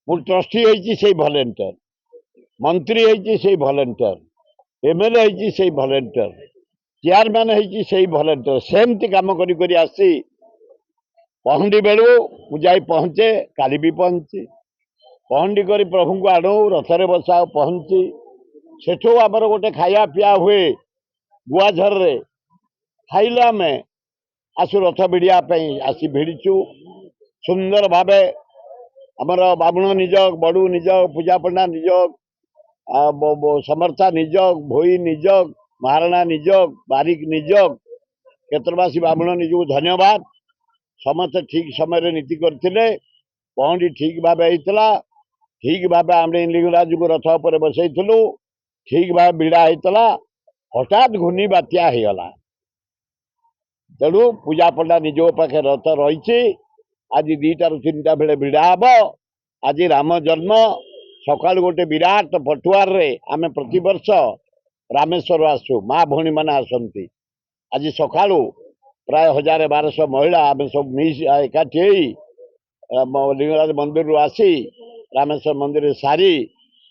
ମୁଁ ଟ୍ରଷ୍ଟି ହେଇଛି ସେଇ ଭଲେଣ୍ଟିୟର, ମନ୍ତ୍ରୀ ହେଇଛି ସେଇ ଭଲେଣ୍ଟିୟର, ଏମଏଲଏ ହେଇଛି ସେଇ ଭଲେଣ୍ଟିୟର, ଚେୟାରମ୍ୟାନ୍ ହେଇଛି ସେଇ ଭଲେଣ୍ଟିୟର। ସେମିତି କାମ କରି କରି ଆସି ପହଣ୍ଡି ବେଳୁ ମୁଁ ଯାଇ ପହଞ୍ଚେ, କାଲି ବି ପହଞ୍ଚି ପହଣ୍ଡି କରି ପ୍ରଭୁଙ୍କୁ ଆଣୁ, ରଥରେ ବସାଉ, ପହଞ୍ଚି ସେଠୁ ଆମର ଗୋଟେ ଖାଇବା ପିଇବା ହୁଏ ଗୁଆଝରରେ। ଖାଇଲେ ଆମେ ଆସୁ ରଥ ଭିଡ଼ିବା ପାଇଁ, ଆସି ଭିଡ଼ିଛୁ ସୁନ୍ଦର ଭାବେ। ଆମର ବାମୁଣ ନିଯୋଗ, ବଡ଼ୁ ନିଯୋଗ, ପୂଜା ପଣ୍ଡା ନିଯୋଗ, ସମର୍ଥା ନିଯୋଗ, ଭୋଇ ନିଯୋଗ, ମହାରଣା ନିଯୋଗ, ବାରିକ ନିଯୋଗ, କ୍ଷେତ୍ରବାସୀ ବାମୁଣ ନିଯୋଗ ଧନ୍ୟବାଦ। ସମସ୍ତେ ଠିକ ସମୟରେ ନୀତି କରିଥିଲେ, ପହଣ୍ଡି ଠିକ ଭାବେ ହେଇଥିଲା, ଠିକ ଭାବେ ଆମେ ଲିଙ୍ଗରାଜକୁ ରଥ ଉପରେ ବସେଇଥିଲୁ, ଠିକ ଭାବେ ଭିଡ଼ା ହେଇଥିଲା। ହଠାତ୍ ଘୂର୍ଣ୍ଣି ବାତ୍ୟା ହେଇଗଲା, ତେଣୁ ପୂଜା ପଣ୍ଡା ନିଜ ପାଖେ ରଥ ରହିଛି। ଆଜି 2ଟାରୁ 3ଟା ବେଳେ ଭିଡ଼ା ହବ। ଆଜି ରାମ ଜନ୍ମ। ସକାଳୁ ଗୋଟେ ବିରାଟ ପଟୁଆରରେ ଆମେ ପ୍ରତିବର୍ଷ ରାମେଶ୍ୱର ଆସୁ, ମା ଭଉଣୀ ମାନେ ଆସନ୍ତି। ଆଜି ସକାଳୁ ପ୍ରାୟ 1000-1200 ମହିଳା ଆମେ ସବୁ ଏକାଠି ହେଇ ଲିଙ୍ଗରାଜ ମନ୍ଦିରରୁ ଆସି ରାମେଶ୍ୱର ମନ୍ଦିରରେ ସାରି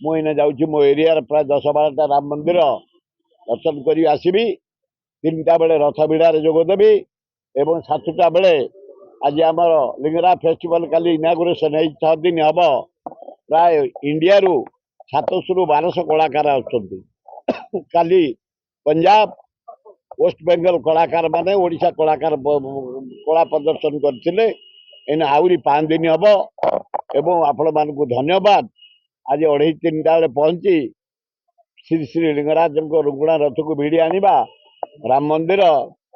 ମୁଁ ଏଇନେ ଯାଉଛି ମୋ ଏରିଆର ପ୍ରାୟ 10-12ଟା ରାମ ମନ୍ଦିର ଦର୍ଶନ କରି ଆସିବି। 3ଟା ବେଳେ ରଥ ଭିଡ଼ାରେ ଯୋଗ ଦେବି ଏବଂ 7ଟା ବେଳେ ଆଜି ଆମର ଲିଙ୍ଗରାଜ ଫେଷ୍ଟିଭାଲ କାଲି ଇନାଗୁରେସନ ହେଇ 6 ଦିନ ହବ। ପ୍ରାୟ ଇଣ୍ଡିଆରୁ 700-1200 କଳାକାର ଆସୁଛନ୍ତି। କାଲି ପଞ୍ଜାବ, ୱେଷ୍ଟ ବେଙ୍ଗଲ କଳାକାର ମାନେ ଓଡ଼ିଶା କଳାକାର କଳା ପ୍ରଦର୍ଶନ କରିଥିଲେ। ଏଇନେ ଆହୁରି 5 ଦିନ ହବ ଏବଂ ଆପଣମାନଙ୍କୁ ଧନ୍ୟବାଦ। ଆଜି 2:30-3ଟା ବେଳେ ପହଞ୍ଚି ଶ୍ରୀ ଶ୍ରୀ ଲିଙ୍ଗରାଜଙ୍କ ରୁଙ୍ଗୁଣା ରଥକୁ ଭିଡ଼ି ଆଣିବା। ରାମ ମନ୍ଦିର,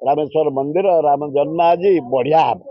ରାମେଶ୍ୱର ମନ୍ଦିର, ରାମ ଜନ୍ମ ଆଜି ବଢ଼ିଆ ହବ।